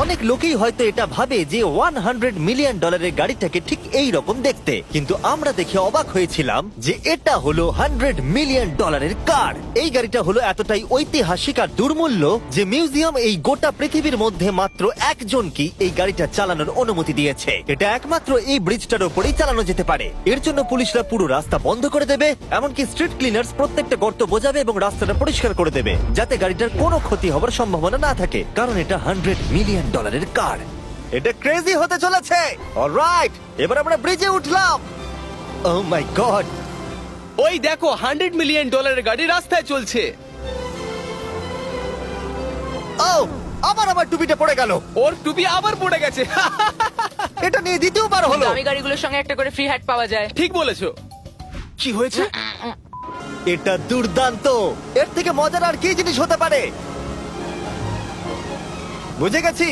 অনেক লোকেই হয়তো এটা ভাবে যে $100 মিলিয়ন গাড়িটাকে ঠিক এই রকম দেখতে, কিন্তু আমরা দেখে অবাক হয়েছিলাম যে এটা হলো $100 মিলিয়ন কার। এই গাড়িটা হলো এতটাই ঐতিহাসিক আর দুর্মূল্য যে মিউজিয়াম এই গোটা পৃথিবীর মধ্যে মাত্র একজনকে এই গাড়িটা চালানোর অনুমতি দিয়েছে। এটা একমাত্র এই ব্রিজটার উপরেই চালানো যেতে পারে। এর জন্য পুলিশরা পুরো রাস্তা বন্ধ করে দেবে, এমনকি স্ট্রিট ক্লিনার্স প্রত্যেকটা গর্ত বোঝাবে এবং রাস্তাটা পরিষ্কার করে দেবে, যাতে গাড়িটার কোনো ক্ষতি হবার সম্ভাবনা না থাকে, কারণ এটা $100 মিলিয়ন কার। এটা ক্রেজি হতে চলেছে। অলরাইট, এবার আমরা ব্রিজে উঠলাম। ও মাই গড, ওই দেখো $100 মিলিয়ন গাড়ি রাস্তায় চলছে। ও আবার আমার টুপিটা পড়ে গেল। ওর টুপি আবার পড়ে গেছে। এটা নিয়ে দ্বিতীয়বার হলো। দামি গাড়িগুলোর সঙ্গে একটা করে ফ্রি হ্যাট পাওয়া যায়। ঠিক বলেছো। কি হয়েছে? এটা দুর্দান্ত। এর থেকে মজার আর কি জিনিস হতে পারে? বুঝে গেছি।